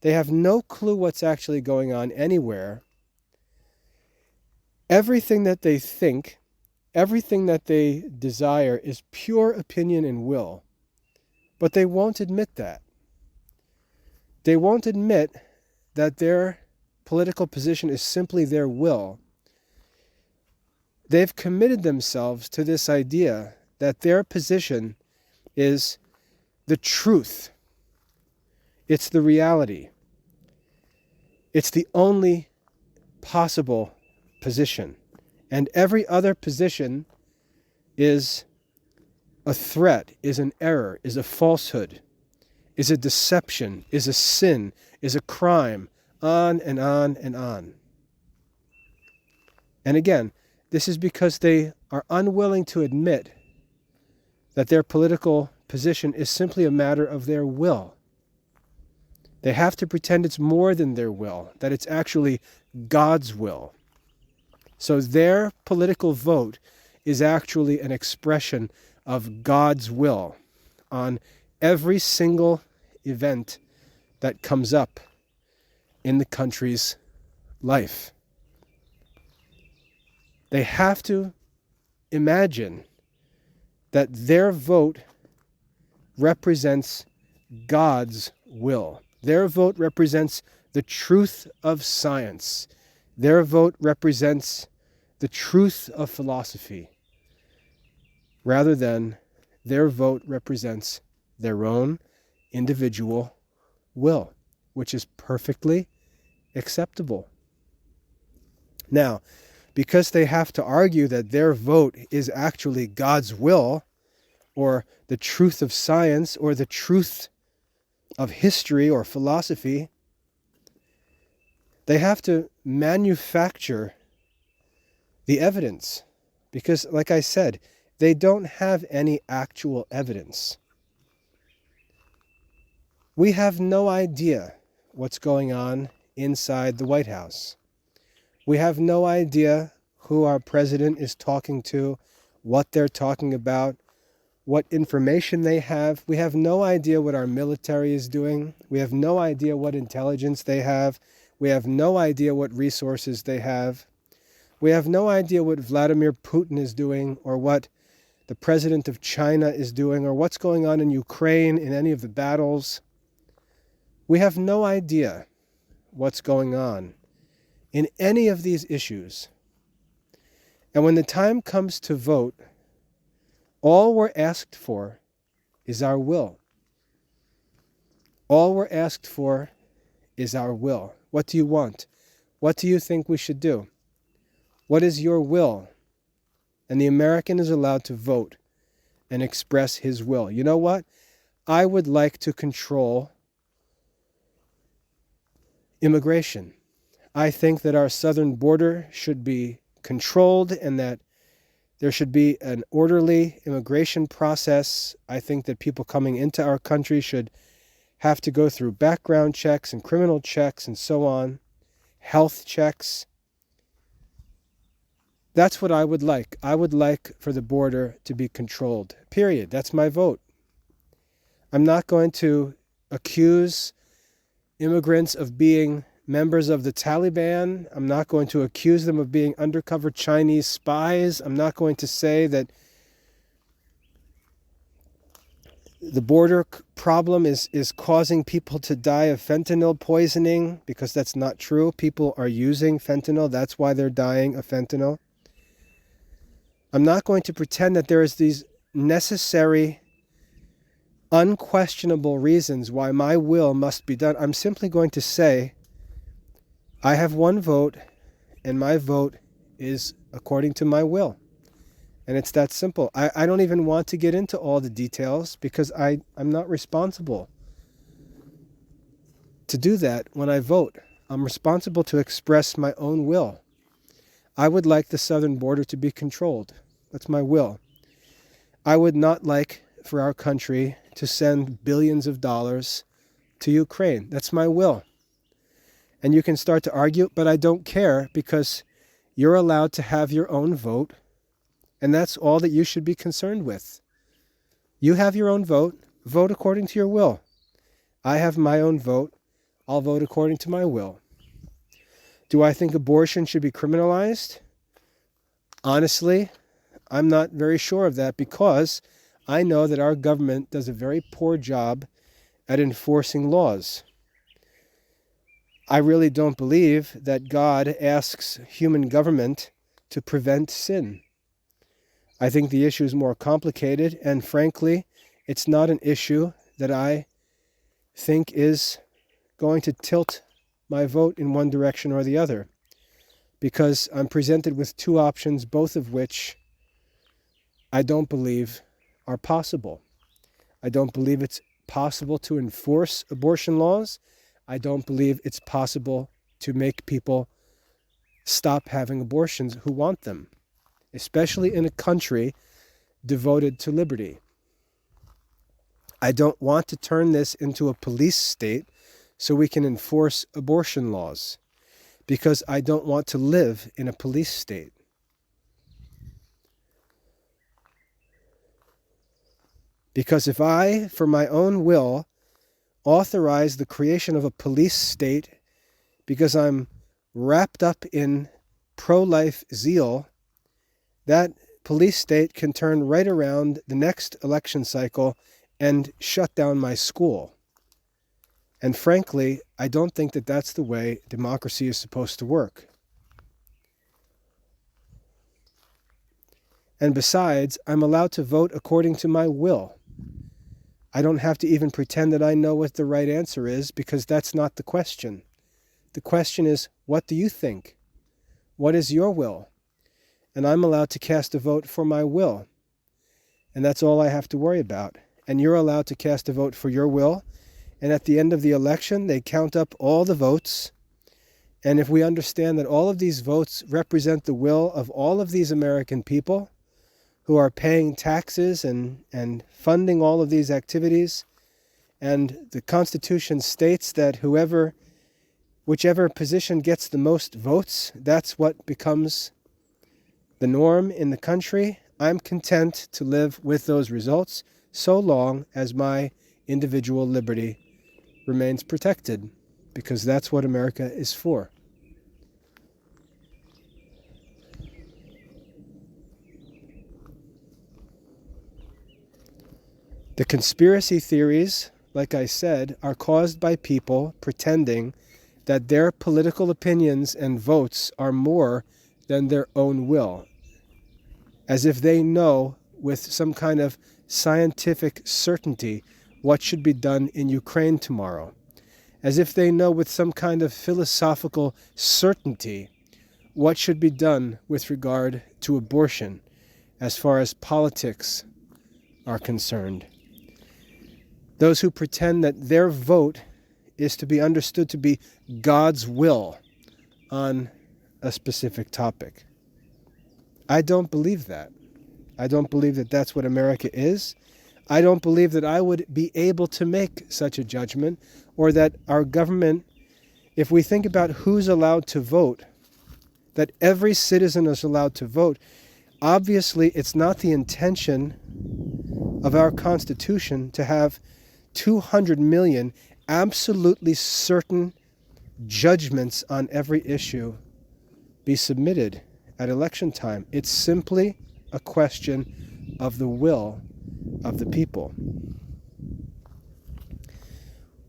They have no clue what's actually going on anywhere. Everything that they think, everything that they desire is pure opinion and will. But they won't admit that. They won't admit that their political position is simply their will. They've committed themselves to this idea that their position is the truth. It's the reality. It's the only possible position. And every other position is a threat, is an error, is a falsehood, is a deception, is a sin, is a crime, on and on and on. And again, this is because they are unwilling to admit that their political position is simply a matter of their will. They have to pretend it's more than their will, that it's actually God's will. So their political vote is actually an expression of God's will on every single event that comes up in the country's life. They have to imagine that their vote represents God's will. Their vote represents the truth of science. Their vote represents the truth of philosophy, rather than their vote represents their own individual will, which is perfectly acceptable. Now, because they have to argue that their vote is actually God's will, or the truth of science, or the truth of history or philosophy, they have to manufacture the evidence. Because, like I said, they don't have any actual evidence. We have no idea what's going on inside the White House. We have no idea who our president is talking to, what they're talking about, what information they have. We have no idea what our military is doing. We have no idea what intelligence they have. We have no idea what resources they have. We have no idea what Vladimir Putin is doing, or what the president of China is doing, or what's going on in Ukraine in any of the battles. We have no idea what's going on in any of these issues. And when the time comes to vote, all we're asked for is our will. All we're asked for is our will. What do you want? What do you think we should do? What is your will? And the American is allowed to vote and express his will. You know what? I would like to control immigration. I think that our southern border should be controlled and that there should be an orderly immigration process. I think that people coming into our country should have to go through background checks and criminal checks and so on, health checks. That's what I would like. I would like for the border to be controlled. Period. That's my vote. I'm not going to accuse immigrants of being members of the Taliban. I'm not going to accuse them of being undercover Chinese spies. I'm not going to say that the border problem is causing people to die of fentanyl poisoning, because that's not true. People are using fentanyl. That's why they're dying of fentanyl. I'm not going to pretend that there is these necessary, unquestionable reasons why my will must be done. I'm simply going to say, I have one vote, and my vote is according to my will. And it's that simple. I don't even want to get into all the details, because I'm not responsible to do that when I vote. I'm responsible to express my own will. I would like the southern border to be controlled. That's my will. I would not like for our country to send billions of dollars to Ukraine. That's my will. And you can start to argue, but I don't care, because you're allowed to have your own vote. And that's all that you should be concerned with. You have your own vote. Vote according to your will. I have my own vote. I'll vote according to my will. Do I think abortion should be criminalized? Honestly, I'm not very sure of that, because I know that our government does a very poor job at enforcing laws. I really don't believe that God asks human government to prevent sin. I think the issue is more complicated, and frankly, it's not an issue that I think is going to tilt my vote in one direction or the other, because I'm presented with two options, both of which I don't believe are possible. I don't believe it's possible to enforce abortion laws. I don't believe it's possible to make people stop having abortions who want them, especially in a country devoted to liberty. I don't want to turn this into a police state so we can enforce abortion laws, because I don't want to live in a police state. Because if I, for my own will, authorize the creation of a police state because I'm wrapped up in pro-life zeal, that police state can turn right around the next election cycle and shut down my school. And frankly, I don't think that that's the way democracy is supposed to work. And besides, I'm allowed to vote according to my will. I don't have to even pretend that I know what the right answer is, because that's not the question. The question is, what do you think? What is your will? And I'm allowed to cast a vote for my will. And that's all I have to worry about. And you're allowed to cast a vote for your will. And at the end of the election, they count up all the votes. And if we understand that all of these votes represent the will of all of these American people who are paying taxes and funding all of these activities, and the Constitution states that whichever position gets the most votes, that's what becomes the norm in the country, I'm content to live with those results so long as my individual liberty remains protected, because that's what America is for. The conspiracy theories, like I said, are caused by people pretending that their political opinions and votes are more than their own will, as if they know with some kind of scientific certainty what should be done in Ukraine tomorrow, as if they know with some kind of philosophical certainty what should be done with regard to abortion as far as politics are concerned. Those who pretend that their vote is to be understood to be God's will on a specific topic. I don't believe that. I don't believe that that's what America is. I don't believe that I would be able to make such a judgment, or that our government, if we think about who's allowed to vote, that every citizen is allowed to vote, obviously it's not the intention of our Constitution to have 200 million absolutely certain judgments on every issue be submitted at election time. It's simply a question of the will of the people.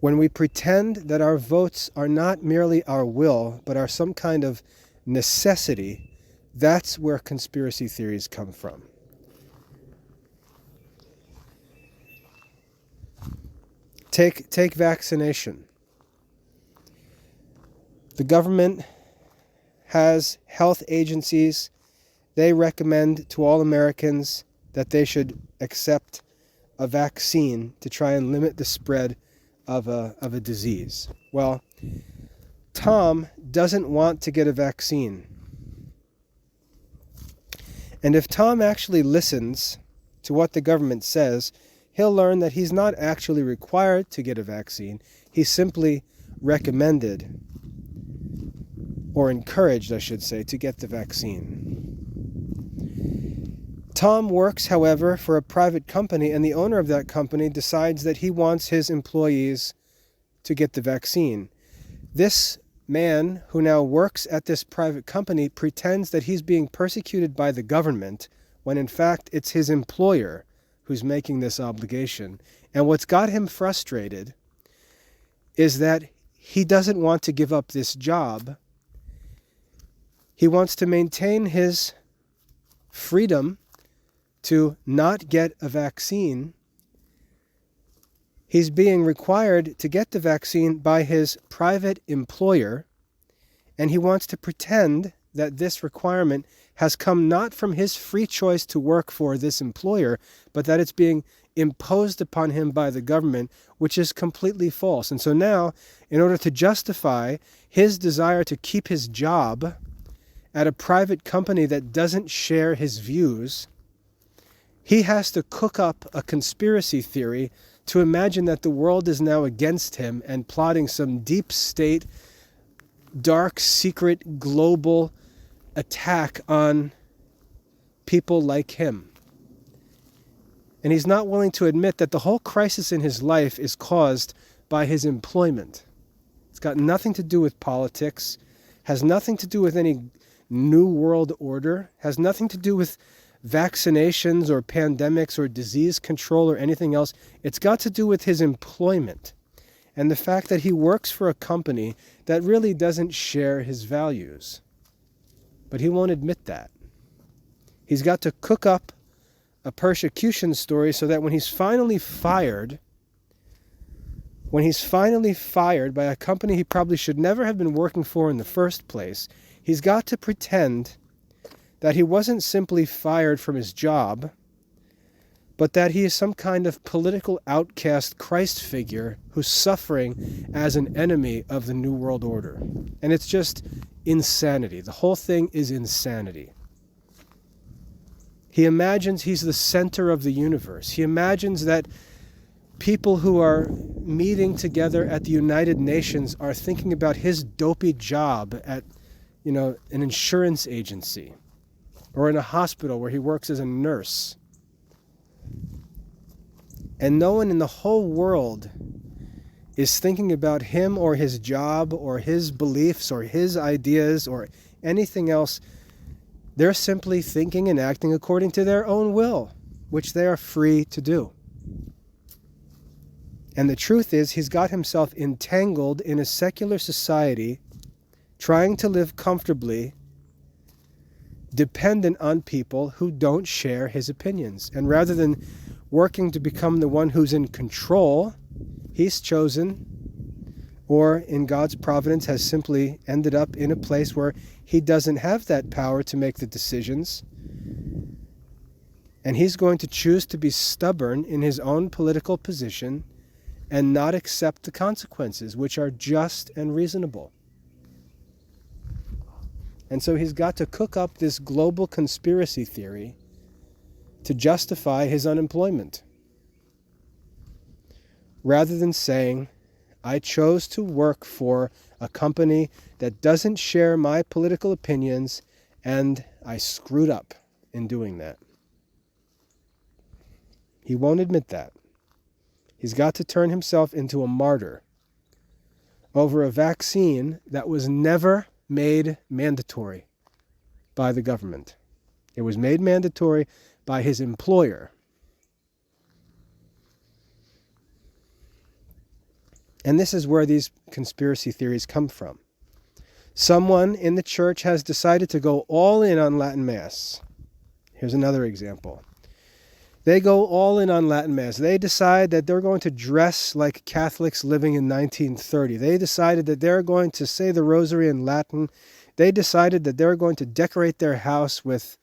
when we pretend that our votes are not merely our will, but are some kind of necessity, that's where conspiracy theories come from. Take vaccination. The government has health agencies. They recommend to all Americans that they should accept a vaccine to try and limit the spread of a disease. Well, Tom doesn't want to get a vaccine. And if Tom actually listens to what the government says, he'll learn that he's not actually required to get a vaccine. He's simply recommended, or encouraged, I should say, to get the vaccine. Tom works, however, for a private company, and the owner of that company decides that he wants his employees to get the vaccine. This man who now works at this private company pretends that he's being persecuted by the government, when in fact it's his employer who's making this obligation. And what's got him frustrated is that he doesn't want to give up this job. He wants to maintain his freedom to not get a vaccine. He's being required to get the vaccine by his private employer, and he wants to pretend that this requirement has come not from his free choice to work for this employer, but that it's being imposed upon him by the government, which is completely false. And so now, in order to justify his desire to keep his job at a private company that doesn't share his views, he has to cook up a conspiracy theory to imagine that the world is now against him and plotting some deep state, dark, secret, global attack on people like him. And he's not willing to admit that the whole crisis in his life is caused by his employment. It's got nothing to do with politics, has nothing to do with any new world order, has nothing to do with vaccinations or pandemics or disease control or anything else. It's got to do with his employment and the fact that he works for a company that really doesn't share his values. But he won't admit that. He's got to cook up a persecution story so that when he's finally fired by a company he probably should never have been working for in the first place, he's got to pretend that he wasn't simply fired from his job, but that he is some kind of political outcast Christ figure who's suffering as an enemy of the New World Order. And it's just insanity. The whole thing is insanity. He imagines he's the center of the universe. He imagines that people who are meeting together at the United Nations are thinking about his dopey job at, an insurance agency or in a hospital where he works as a nurse. And no one in the whole world is thinking about him or his job or his beliefs or his ideas or anything else. They're simply thinking and acting according to their own will, which they are free to do. And the truth is, he's got himself entangled in a secular society, trying to live comfortably, dependent on people who don't share his opinions. And rather than working to become the one who's in control, he's chosen, or in God's providence has simply ended up in a place where he doesn't have that power to make the decisions. And he's going to choose to be stubborn in his own political position and not accept the consequences, which are just and reasonable. And so he's got to cook up this global conspiracy theory to justify his unemployment, rather than saying, I chose to work for a company that doesn't share my political opinions, and I screwed up in doing that. He won't admit that. He's got to turn himself into a martyr over a vaccine that was never made mandatory by the government. It was made mandatory by his employer. And this is where these conspiracy theories come from. Someone in the church has decided to go all in on Latin Mass. Here's another example. They go all in on Latin Mass. They decide that they're going to dress like Catholics living in 1930. They decided that they're going to say the rosary in Latin. They decided that they're going to decorate their house with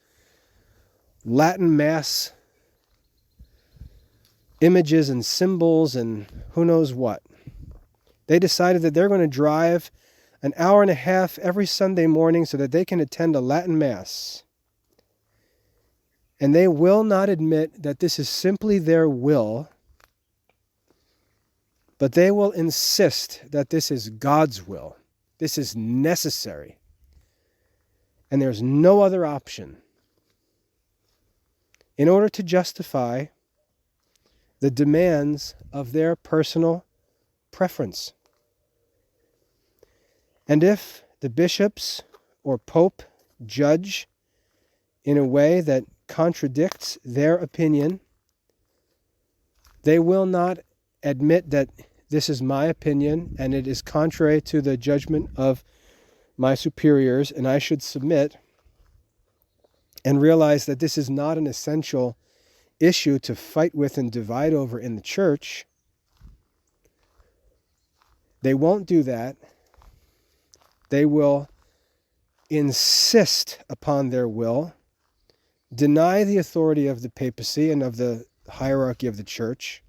Latin Mass images and symbols and who knows what. They decided that they're going to drive an hour and a half every Sunday morning so that they can attend a Latin Mass. And they will not admit that this is simply their will, but they will insist that this is God's will. This is necessary. And there's no other option. In order to justify the demands of their personal preference. And if the bishops or pope judge in a way that contradicts their opinion, they will not admit that this is my opinion and it is contrary to the judgment of my superiors and I should submit, and realize that this is not an essential issue to fight with and divide over in the church. They won't do that. They will insist upon their will, deny the authority of the papacy and of the hierarchy of the church,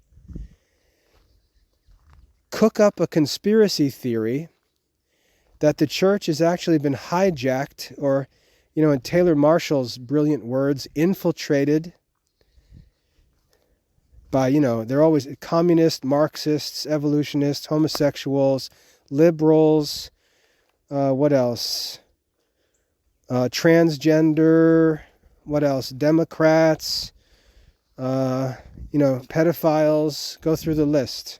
cook up a conspiracy theory that the church has actually been hijacked, or, in Taylor Marshall's brilliant words, infiltrated by, they're always communists, Marxists, evolutionists, homosexuals, liberals, what else? Transgender, what else? Democrats, pedophiles, go through the list.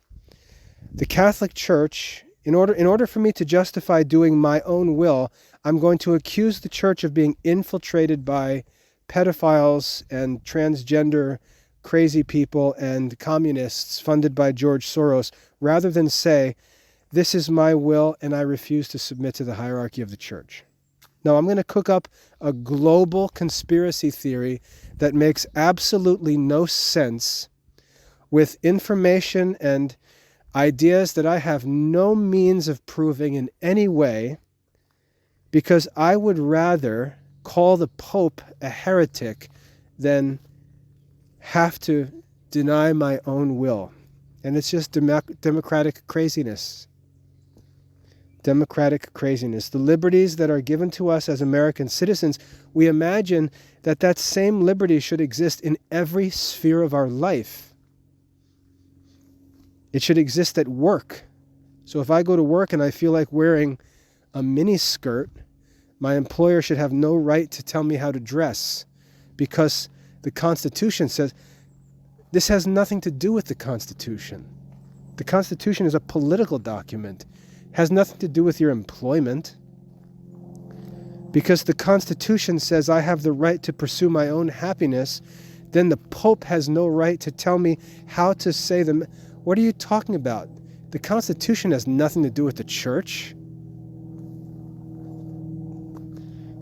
The Catholic Church, in order for me to justify doing my own will, I'm going to accuse the church of being infiltrated by pedophiles and transgender crazy people and communists funded by George Soros, rather than say, this is my will and I refuse to submit to the hierarchy of the church. No, I'm going to cook up a global conspiracy theory that makes absolutely no sense, with information and ideas that I have no means of proving in any way, because I would rather call the Pope a heretic than have to deny my own will. And it's just democratic craziness. Democratic craziness. The liberties that are given to us as American citizens, we imagine that that same liberty should exist in every sphere of our life. It should exist at work. So if I go to work and I feel like wearing a mini skirt, my employer should have no right to tell me how to dress, because the Constitution says this has nothing to do with the Constitution. The Constitution is a political document. It has nothing to do with your employment. Because the Constitution says I have the right to pursue my own happiness, then the Pope has no right to tell me how to say them. What are you talking about? The Constitution has nothing to do with the church.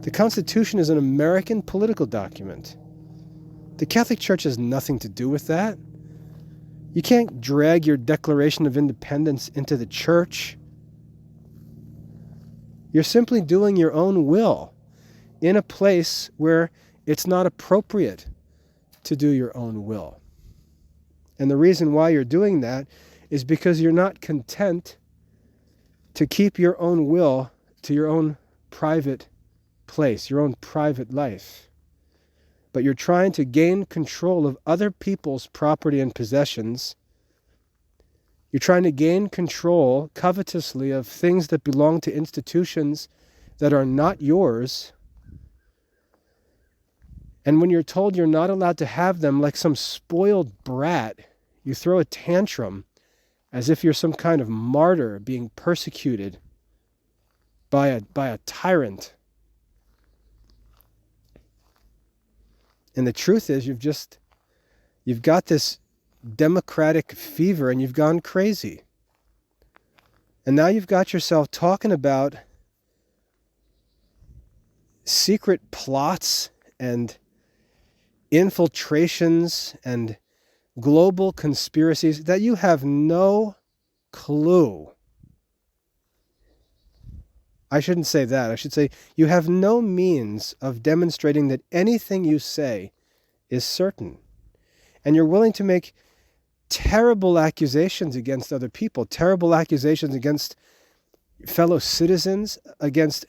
The Constitution is an American political document. The Catholic Church has nothing to do with that. You can't drag your Declaration of Independence into the church. You're simply doing your own will in a place where it's not appropriate to do your own will. And the reason why you're doing that is because you're not content to keep your own will to your own private place, your own private life. But you're trying to gain control of other people's property and possessions. You're trying to gain control covetously of things that belong to institutions that are not yours. And when you're told you're not allowed to have them, like some spoiled brat, you throw a tantrum as if you're some kind of martyr being persecuted by a tyrant. And the truth is, you've got this democratic fever and you've gone crazy. And now you've got yourself talking about secret plots and infiltrations and global conspiracies that you have no clue. I shouldn't say that. I should say you have no means of demonstrating that anything you say is certain. And you're willing to make terrible accusations against other people, terrible accusations against fellow citizens, against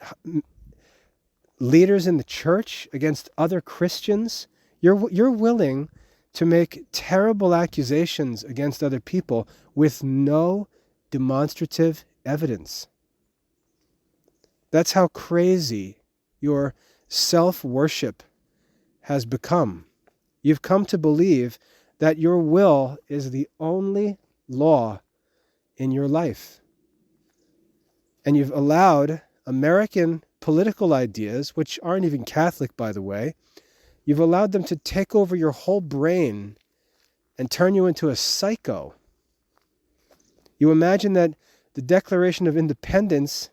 leaders in the church, against other Christians. You're willing to make terrible accusations against other people with no demonstrative evidence. That's how crazy your self-worship has become. You've come to believe that your will is the only law in your life. And you've allowed American political ideas, which aren't even Catholic, by the way, you've allowed them to take over your whole brain and turn you into a psycho. You imagine that the Declaration of Independence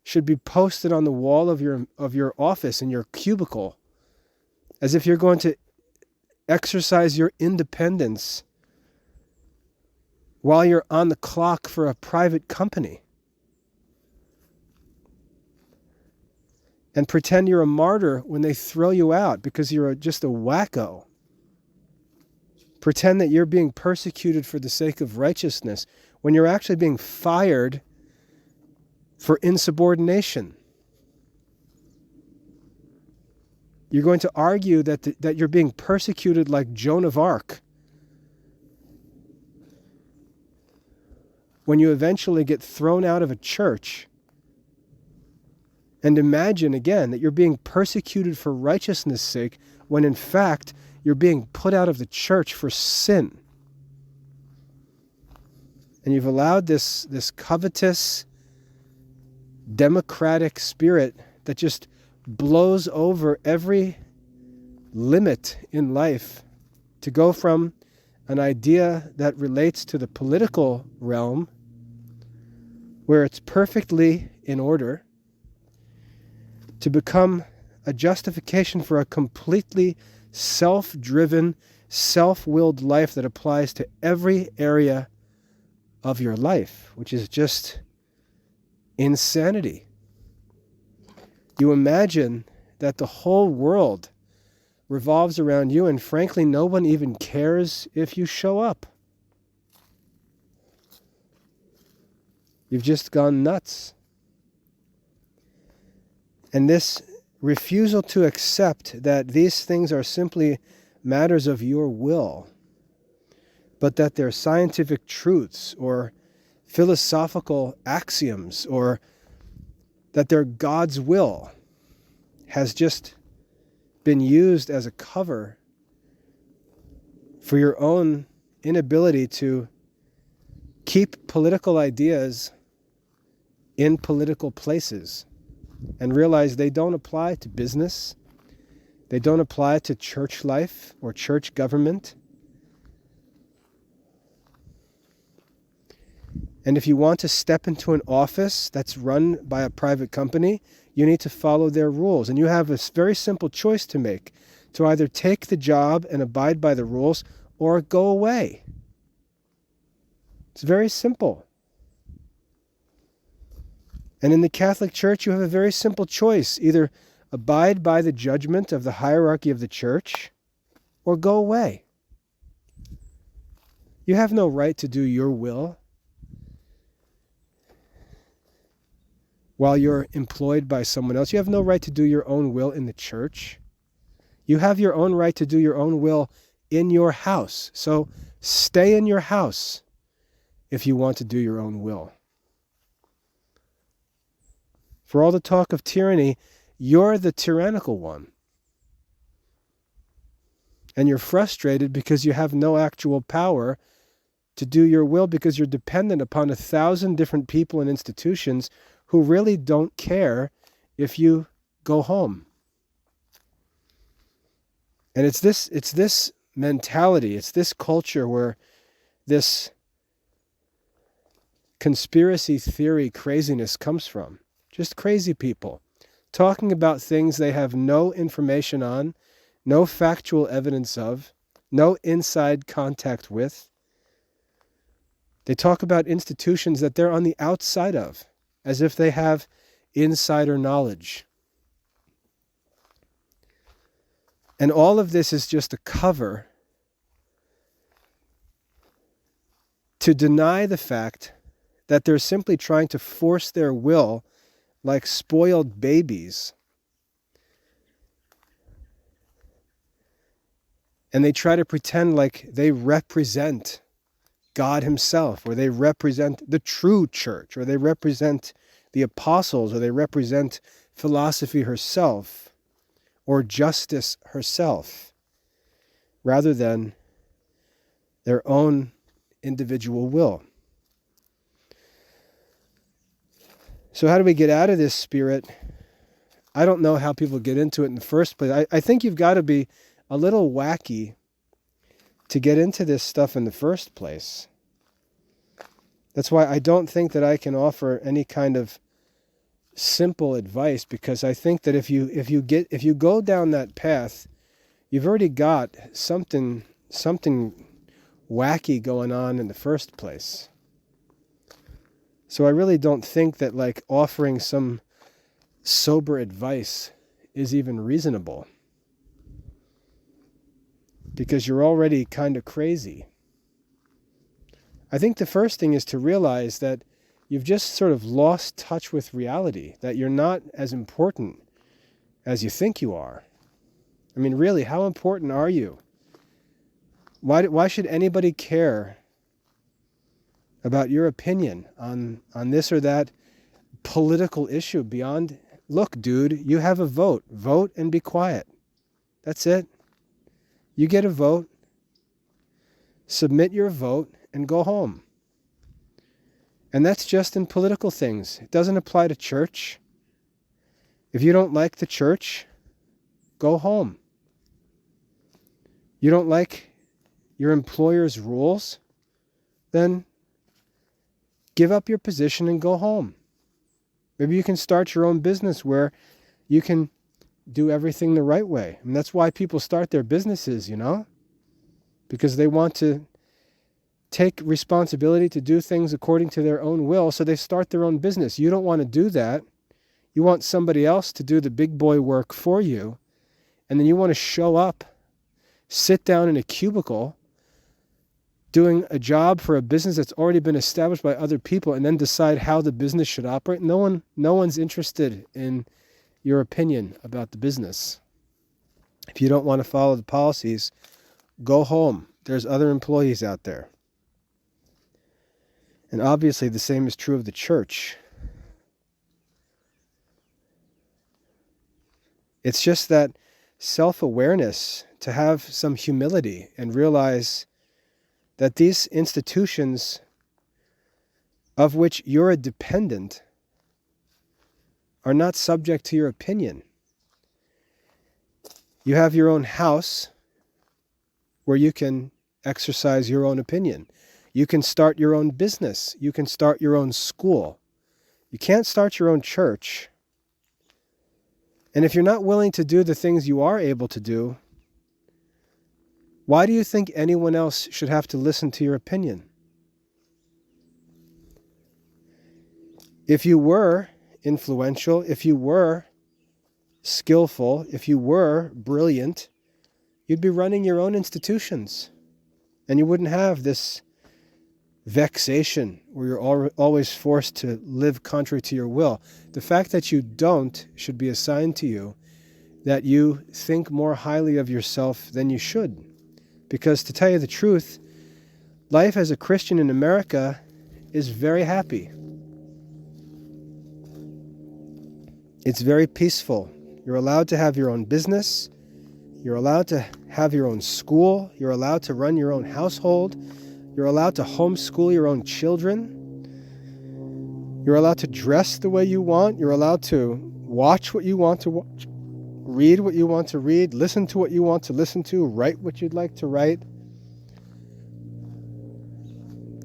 should be posted on the wall of your office in your cubicle, as if you're going to exercise your independence while you're on the clock for a private company. And pretend you're a martyr when they throw you out because you're just a wacko. Pretend that you're being persecuted for the sake of righteousness when you're actually being fired for insubordination. You're going to argue that you're being persecuted like Joan of Arc when you eventually get thrown out of a church. And imagine again that you're being persecuted for righteousness' sake when in fact you're being put out of the church for sin. And you've allowed this covetous, democratic spirit that just blows over every limit in life to go from an idea that relates to the political realm, where it's perfectly in order, to become a justification for a completely self-driven, self-willed life that applies to every area of your life, which is just insanity. You imagine that the whole world revolves around you, and frankly, no one even cares if you show up. You've just gone nuts. And this refusal to accept that these things are simply matters of your will, but that they're scientific truths or philosophical axioms, or that they're God's will, has just been used as a cover for your own inability to keep political ideas in political places and realize they don't apply to business, they don't apply to church life or church government. And if you want to step into an office that's run by a private company, you need to follow their rules. And you have a very simple choice to make, to either take the job and abide by the rules or go away. It's very simple. And in the Catholic Church, you have a very simple choice. Either abide by the judgment of the hierarchy of the church or go away. You have no right to do your will while you're employed by someone else. You have no right to do your own will in the church. You have your own right to do your own will in your house. So stay in your house if you want to do your own will. For all the talk of tyranny, you're the tyrannical one. And you're frustrated because you have no actual power to do your will, because you're dependent upon 1,000 different people and institutions who really don't care if you go home. And it's this mentality, it's this culture where this conspiracy theory craziness comes from. Just crazy people talking about things they have no information on, no factual evidence of, no inside contact with. They talk about institutions that they're on the outside of, as if they have insider knowledge. And all of this is just a cover to deny the fact that they're simply trying to force their will like spoiled babies. And they try to pretend like they represent God himself, or they represent the true church, or they represent the apostles, or they represent philosophy herself, or justice herself, rather than their own individual will. So how do we get out of this spirit? I don't know how people get into it in the first place. I think you've got to be a little wacky to get into this stuff in the first place. That's why I don't think that I can offer any kind of simple advice, because I think that if you go down that path, you've already got something wacky going on in the first place. So I really don't think that like offering some sober advice is even reasonable, because you're already kind of crazy. I think the first thing is to realize that you've just sort of lost touch with reality, that you're not as important as you think you are. I mean, really, how important are you? Why should anybody care about your opinion on this or that political issue beyond, look, dude, you have a vote. Vote and be quiet. That's it. You get a vote. Submit your vote and go home. And that's just in political things. It doesn't apply to church. If you don't like the church, go home. You don't like your employer's rules, then give up your position and go home. Maybe you can start your own business where you can do everything the right way. And that's why people start their businesses, because they want to take responsibility to do things according to their own will, so they start their own business. You don't want to do that. You want somebody else to do the big boy work for you, and then you want to show up, sit down in a cubicle, doing a job for a business that's already been established by other people, and then decide how the business should operate. No one's interested in your opinion about the business. If you don't want to follow the policies, go home. There's other employees out there. And obviously the same is true of the church. It's just that self-awareness, to have some humility and realize that these institutions of which you're a dependent are not subject to your opinion. You have your own house where you can exercise your own opinion. You can start your own business. You can start your own school. You can't start your own church. And if you're not willing to do the things you are able to do, why do you think anyone else should have to listen to your opinion? If you were influential, if you were skillful, if you were brilliant, you'd be running your own institutions. And you wouldn't have this vexation where you're always forced to live contrary to your will. The fact that you don't should be a sign to you that you think more highly of yourself than you should. Because to tell you the truth, life as a Christian in America is very happy. It's very peaceful. You're allowed to have your own business. You're allowed to have your own school. You're allowed to run your own household. You're allowed to homeschool your own children. You're allowed to dress the way you want. You're allowed to watch what you want to watch, read what you want to read, listen to what you want to listen to, write what you'd like to write.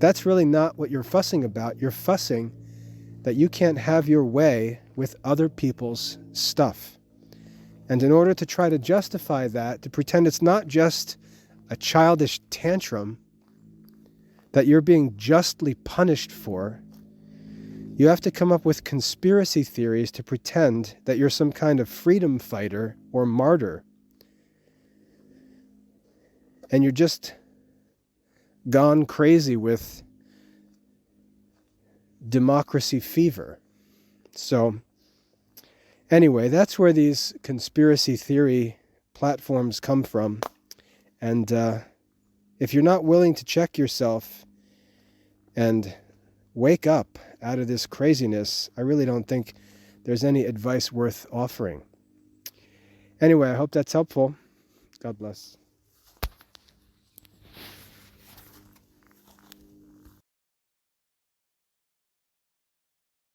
that's really not what you're fussing about. You're fussing that you can't have your way with other people's stuff. And in order to try to justify that, to pretend it's not just a childish tantrum that you're being justly punished for, you have to come up with conspiracy theories to pretend that you're some kind of freedom fighter or martyr. And you're just gone crazy with democracy fever. So anyway, that's where these conspiracy theory platforms come from. And if you're not willing to check yourself and wake up out of this craziness, I really don't think there's any advice worth offering. Anyway, I hope that's helpful. God bless.